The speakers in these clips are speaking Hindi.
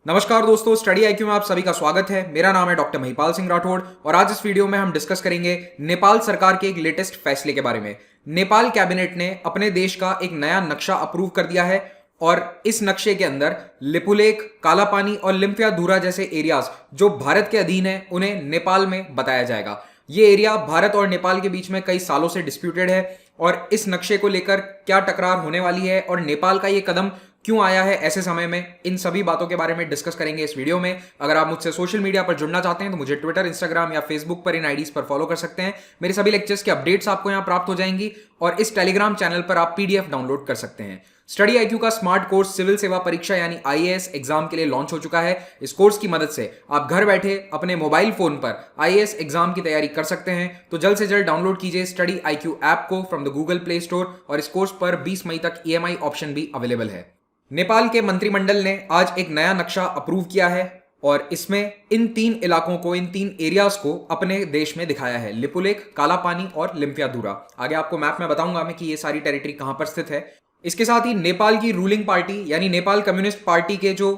नमस्कार दोस्तों, स्टडी आईक्यू में आप सभी का स्वागत है। मेरा नाम है डॉक्टर महिपाल सिंह राठौड़ और आज इस वीडियो में हम डिस्कस करेंगे नेपाल सरकार के एक लेटेस्ट फैसले के बारे में। नेपाल कैबिनेट ने अपने देश का एक नया नक्शा अप्रूव कर दिया है और इस नक्शे के अंदर लिपुलेख, कालापानी और लिम्फियाधुरा जैसे एरियाज जो भारत के अधीन है उन्हें नेपाल में बताया जाएगा। ये एरिया भारत और नेपाल के बीच में कई सालों से डिस्प्यूटेड है और इस नक्शे को लेकर क्या टकरार होने वाली है और नेपाल का ये कदम क्यों आया है ऐसे समय में, इन सभी बातों के बारे में डिस्कस करेंगे इस वीडियो में। अगर आप मुझसे सोशल मीडिया पर जुड़ना चाहते हैं तो मुझे ट्विटर, इंस्टाग्राम या फेसबुक पर इन आईडीज पर फॉलो कर सकते हैं। मेरे सभी लेक्चर्स की अपडेट्स आपको यहां प्राप्त हो जाएंगी और इस टेलीग्राम चैनल पर आप पीडीएफ डाउनलोड कर सकते हैं। स्टडी आईक्यू का स्मार्ट कोर्स सिविल सेवा परीक्षा यानी आईएएस एग्जाम के लिए लॉन्च हो चुका है। इस कोर्स की मदद से आप घर बैठे अपने मोबाइल फोन पर आईएएस एग्जाम की तैयारी कर सकते हैं। तो जल्द से जल्द डाउनलोड कीजिए स्टडी आईक्यू ऐप को from the Google play store और इस कोर्स पर 20 मई तक ईएमआई ऑप्शन भी अवेलेबल है। नेपाल के मंत्रिमंडल ने आज एक नया नक्शा अप्रूव किया है और इसमें इन तीन इलाकों को, इन तीन एरियाज को अपने देश में दिखाया है, लिपुलेख, कालापानी और लिम्फियाधुरा। आगे आपको मैप में बताऊंगा मैं कि ये सारी टेरिटरी कहां पर स्थित है। इसके साथ ही नेपाल की रूलिंग पार्टी यानी नेपाल कम्युनिस्ट पार्टी के जो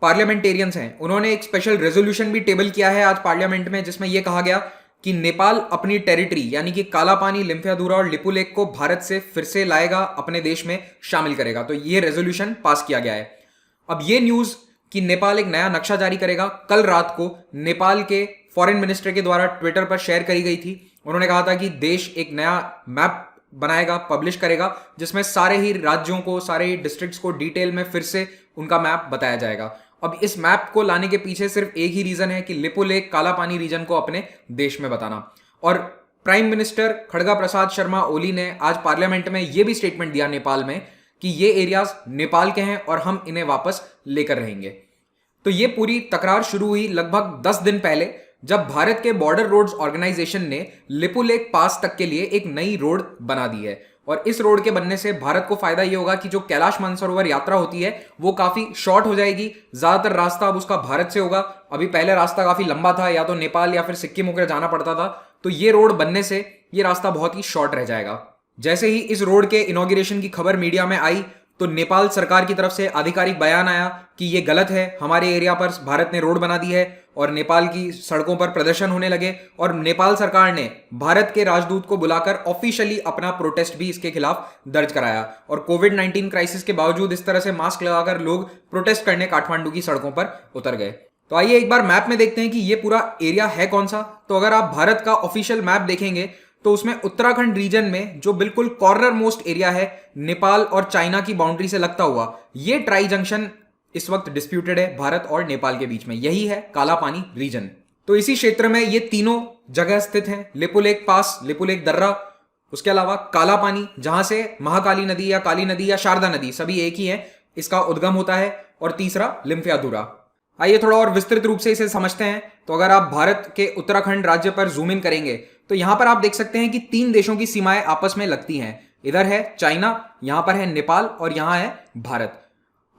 पार्लियामेंटेरियंस हैं उन्होंने एक स्पेशल रेजोल्यूशन भी टेबल किया है आज पार्लियामेंट में, जिसमें यह कहा गया कि नेपाल अपनी टेरिटरी यानी कि कालापानी, लिम्फियाधुरा और लिपुलेख को भारत से फिर से लाएगा, अपने देश में शामिल करेगा। तो ये रेजोल्यूशन पास किया गया है। अब ये न्यूज कि नेपाल एक नया नक्शा जारी करेगा कल रात को नेपाल के फॉरेन मिनिस्टर के द्वारा ट्विटर पर शेयर करी गई थी। उन्होंने कहा था कि देश एक नया मैप बनाएगा, पब्लिश करेगा, जिसमें सारे ही राज्यों को, सारे ही डिस्ट्रिक्ट्स को डिटेल में फिर से उनका मैप बताया जाएगा। अब इस मैप को लाने के पीछे सिर्फ एक ही रीजन है कि लिपुलेख, कालापानी रीजन को अपने देश में बताना। और प्राइम मिनिस्टर खड़गा प्रसाद शर्मा ओली ने आज पार्लियामेंट में यह भी स्टेटमेंट दिया नेपाल में कि ये एरियाज नेपाल के हैं और हम इन्हें वापस लेकर रहेंगे। तो ये पूरी तकरार शुरू हुई लगभग 10 दिन पहले, जब भारत के बॉर्डर रोड्स ऑर्गेनाइजेशन ने लिपुलेख पास तक के लिए एक नई रोड बना दी है। और इस रोड के बनने से भारत को फायदा ये होगा कि जो कैलाश मानसरोवर यात्रा होती है वो काफी शॉर्ट हो जाएगी। ज्यादातर रास्ता अब उसका भारत से होगा। अभी पहले रास्ता काफी लंबा था, या तो नेपाल या फिर सिक्किम होकर जाना पड़ता था। तो ये रोड बनने से ये रास्ता बहुत ही शॉर्ट रह जाएगा। जैसे ही इस रोड के इनॉग्रेशन की खबर मीडिया में आई तो नेपाल सरकार की तरफ से आधिकारिक बयान आया कि ये गलत है, हमारे एरिया पर भारत ने रोड बना दी है, और नेपाल की सड़कों पर प्रदर्शन होने लगे। और नेपाल सरकार ने भारत के राजदूत को बुलाकर ऑफिशियली अपना प्रोटेस्ट भी इसके खिलाफ दर्ज कराया। और कोविड-19 क्राइसिस के बावजूद इस तरह से मास्क लगाकर लोग प्रोटेस्ट करने काठमांडू की सड़कों पर उतर गए। तो आइए एक बार मैप में देखते हैं कि ये पूरा एरिया है कौन सा। तो अगर आप भारत का ऑफिशियल मैप देखेंगे तो उसमें उत्तराखंड रीजन में जो बिल्कुल कॉर्नर मोस्ट एरिया है, नेपाल और चाइना की बाउंड्री से लगता हुआ, ये ट्राई जंक्शन इस वक्त डिस्प्यूटेड है भारत और नेपाल के बीच में। यही है कालापानी रीजन। तो इसी क्षेत्र में ये तीनों जगह स्थित हैं, लिपुलेख पास, लिपुलेख दर्रा, उसके अलावा कालापानी जहां से महाकाली नदी या काली नदी या शारदा नदी सभी एक ही है, इसका उद्गम होता है, और तीसरा लिम्फियाधुरा। आइए थोड़ा और विस्तृत रूप से इसे समझते हैं। तो अगर आप भारत के उत्तराखंड राज्य पर जूम इन करेंगे तो यहां पर आप देख सकते हैं कि तीन देशों की सीमाएं आपस में लगती हैं। इधर है चाइना, यहां पर है नेपाल और यहां है भारत।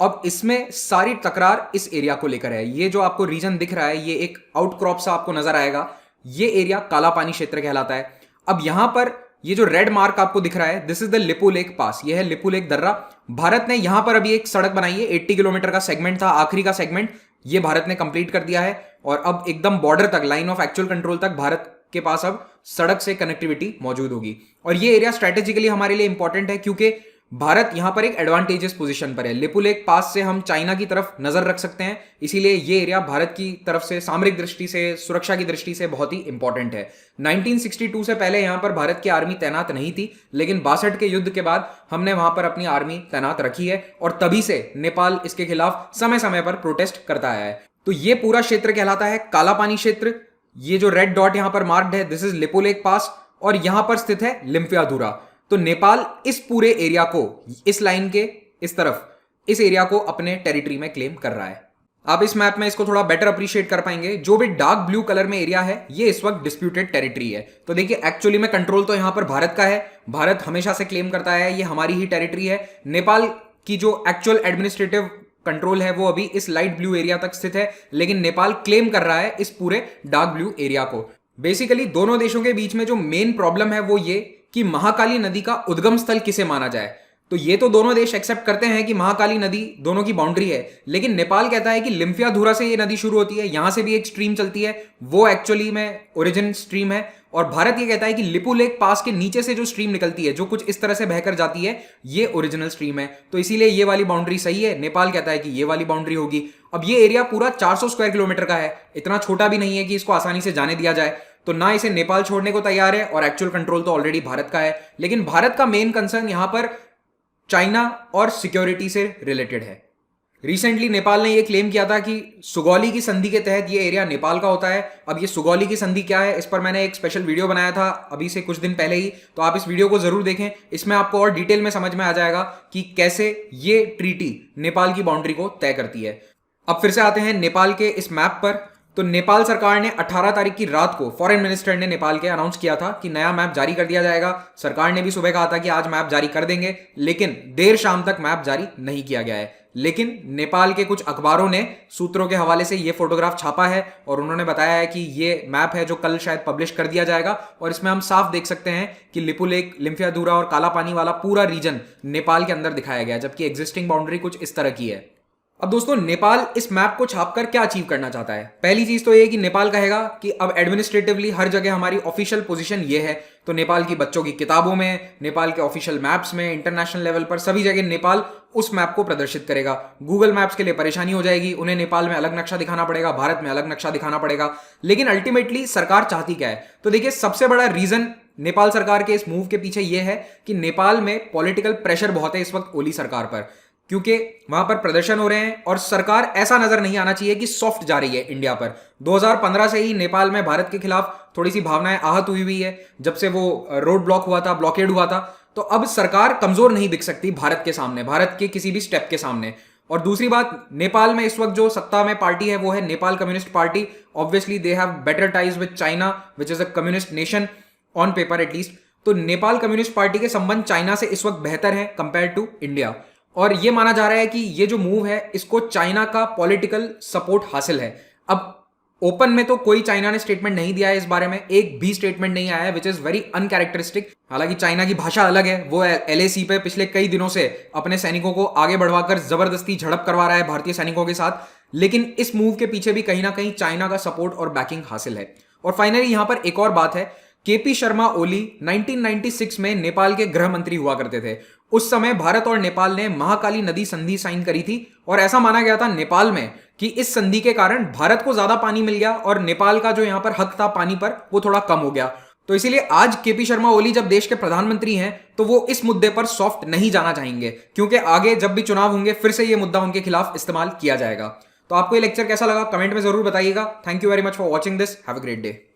अब इसमें सारी तकरार इस एरिया को लेकर है। ये जो आपको रीजन दिख रहा है, ये एक आउटक्रॉप सा आपको नजर आएगा, ये एरिया कालापानी क्षेत्र कहलाता है। अब यहां पर ये जो रेड मार्क आपको दिख रहा है, दिस इज द लिपुलेख पास, ये है लिपुलेख दर्रा। भारत ने यहां पर अभी एक सड़क बनाई है, 80 किलोमीटर का सेगमेंट था, आखिरी का सेगमेंट ये भारत ने कंप्लीट कर दिया है। और अब एकदम बॉर्डर तक, लाइन ऑफ एक्चुअल कंट्रोल तक भारत के पास अब सड़क से कनेक्टिविटी मौजूद होगी। और ये एरिया स्ट्रेटेजिकली हमारे लिए इंपॉर्टेंट है क्योंकि भारत यहां पर एक एडवांटेजियस पोजीशन पर है। लिपुलेख पास से हम चाइना की तरफ नजर रख सकते हैं, इसीलिए ये एरिया भारत की तरफ से सामरिक दृष्टि से, सुरक्षा की दृष्टि से बहुत ही इंपॉर्टेंट है। 1962 से पहले यहां पर भारत की आर्मी तैनात नहीं थी, लेकिन 62 के युद्ध के बाद हमने वहां पर अपनी आर्मी तैनात रखी है और तभी से नेपाल इसके खिलाफ समय समय पर प्रोटेस्ट करता आया है। तो ये पूरा क्षेत्र कहलाता है कालापानी क्षेत्र। ये जो रेड डॉट यहां पर मार्क्ड है, दिस इज लिपुलेख पास, और यहां पर स्थित है लिम्फियाधुरा। तो नेपाल इस पूरे एरिया को, इस लाइन के इस तरफ, इस एरिया को अपने टेरिटरी में क्लेम कर रहा है। आप इस मैप में इसको थोड़ा बेटर अप्रिशिएट कर पाएंगे। जो भी डार्क ब्लू कलर में एरिया है, ये इस वक्त डिस्प्यूटेड टेरिटरी है। तो देखिए, एक्चुअली में कंट्रोल तो यहां पर भारत का है, भारत हमेशा से क्लेम करता है ये हमारी ही टेरिटरी है। नेपाल की जो एक्चुअल एडमिनिस्ट्रेटिव कंट्रोल है वो अभी इस लाइट ब्लू एरिया तक स्थित है, लेकिन नेपाल क्लेम कर रहा है इस पूरे डार्क ब्लू एरिया को। बेसिकली दोनों देशों के बीच में जो मेन प्रॉब्लम है वो ये कि महाकाली नदी का उद्गम स्थल किसे माना जाए। तो ये तो दोनों देश एक्सेप्ट करते हैं कि महाकाली नदी दोनों की बाउंड्री है, लेकिन नेपाल कहता है कि लिम्फियाधुरा से ये नदी शुरू होती है, यहां से भी एक स्ट्रीम चलती है, वो एक्चुअली में ओरिजिन स्ट्रीम है। और भारत ये कहता है कि लिपू लेक पास के नीचे से जो स्ट्रीम निकलती है, जो कुछ इस तरह से बहकर जाती है, ये ओरिजिनल स्ट्रीम है। तो इसीलिए ये वाली बाउंड्री सही है। नेपाल कहता है कि ये वाली बाउंड्री होगी। अब ये एरिया पूरा 400 स्क्वायर किलोमीटर का है, इतना छोटा भी नहीं है कि इसको आसानी से जाने दिया जाए। तो ना इसे नेपाल छोड़ने को तैयार है और एक्चुअल कंट्रोल तो ऑलरेडी भारत का है। लेकिन भारत का मेन कंसर्न यहां पर चाइना और सिक्योरिटी से रिलेटेड है। रिसेंटली नेपाल ने यह क्लेम किया था कि सुगौली की संधि के तहत यह एरिया नेपाल का होता है। अब ये सुगौली की संधि क्या है, इस पर मैंने एक स्पेशल वीडियो बनाया था अभी से कुछ दिन पहले ही, तो आप इस वीडियो को जरूर देखें। इसमें आपको और डिटेल में समझ में आ जाएगा कि कैसे ये ट्रीटी नेपाल की बाउंड्री को तय करती है। अब फिर से आते हैं नेपाल के इस मैप पर। तो नेपाल सरकार ने 18 तारीख की रात को फॉरेन मिनिस्टर ने नेपाल के अनाउंस किया था कि नया मैप जारी कर दिया जाएगा। सरकार ने भी सुबह कहा था कि आज मैप जारी कर देंगे, लेकिन देर शाम तक मैप जारी नहीं किया गया है। लेकिन नेपाल के कुछ अखबारों ने सूत्रों के हवाले से ये फोटोग्राफ छापा है और उन्होंने बताया है कि ये मैप है जो कल शायद पब्लिश कर दिया जाएगा। और इसमें हम साफ देख सकते हैं कि लिपू लेक, लिम्फियाधुरा और काला पानी वाला पूरा रीजन नेपाल के अंदर दिखाया गया है, जबकि एग्जिस्टिंग बाउंड्री कुछ इस तरह की है। अब दोस्तों, नेपाल इस मैप को छापकर क्या अचीव करना चाहता है? पहली चीज तो ये कि नेपाल कहेगा कि अब एडमिनिस्ट्रेटिवली हर जगह हमारी ऑफिशियल पोजीशन ये है। तो नेपाल की बच्चों की किताबों में, नेपाल के ऑफिशियल मैप्स में, इंटरनेशनल लेवल पर सभी जगह नेपाल उस मैप को प्रदर्शित करेगा। गूगल मैप्स के लिए परेशानी हो जाएगी, उन्हें नेपाल में अलग नक्शा दिखाना पड़ेगा, भारत में अलग नक्शा दिखाना पड़ेगा। लेकिन अल्टीमेटली सरकार चाहती क्या है? तो देखिए, सबसे बड़ा रीजन नेपाल सरकार के इस मूव के पीछे यह है कि नेपाल में पॉलिटिकल प्रेशर बहुत है इस वक्त ओली सरकार पर, क्योंकि वहां पर प्रदर्शन हो रहे हैं और सरकार ऐसा नजर नहीं आना चाहिए कि सॉफ्ट जा रही है इंडिया पर। 2015 से ही नेपाल में भारत के खिलाफ थोड़ी सी भावनाएं आहत हुई है, जब से वो रोड ब्लॉक हुआ था, ब्लॉकेड हुआ था। तो अब सरकार कमजोर नहीं दिख सकती भारत के सामने, भारत के किसी भी स्टेप के सामने। और दूसरी बात, नेपाल में इस वक्त जो सत्ता में पार्टी है वो है Nepal communist party. Obviously they have better ties with China which is a communist nation on paper at least. तो नेपाल कम्युनिस्ट पार्टी के संबंध चाइना से इस वक्त बेहतर है कंपेयर टू इंडिया। और यह माना जा रहा है कि ये जो मूव है इसको चाइना का पॉलिटिकल सपोर्ट हासिल है। अब ओपन में तो कोई चाइना ने स्टेटमेंट नहीं दिया है इस बारे में, एक भी स्टेटमेंट नहीं आया है, विच इज वेरी अनकैरेक्टरिस्टिक। हालांकि चाइना की भाषा अलग है, वो LAC पे पिछले कई दिनों से अपने सैनिकों को आगे बढ़वाकर जबरदस्ती झड़प करवा रहा है भारतीय सैनिकों के साथ। लेकिन इस मूव के पीछे भी कहीं ना कहीं चाइना का सपोर्ट और बैकिंग हासिल है। और फाइनली यहां पर एक और बात है, KP शर्मा ओली 1996 में नेपाल के गृह मंत्री हुआ करते थे। उस समय भारत और नेपाल ने महाकाली नदी संधि साइन करी थी और ऐसा माना गया था नेपाल में कि इस संधि के कारण भारत को ज्यादा पानी मिल गया और नेपाल का जो यहां पर हक था पानी पर वो थोड़ा कम हो गया। तो इसीलिए आज KP शर्मा ओली जब देश के प्रधानमंत्री हैं तो वो इस मुद्दे पर सॉफ्ट नहीं जाना चाहेंगे, क्योंकि आगे जब भी चुनाव होंगे फिर से ये मुद्दा उनके खिलाफ इस्तेमाल किया जाएगा। तो आपको ये लेक्चर कैसा लगा कमेंट में जरूर बताइएगा। Thank you very much for watching this. Have a great day.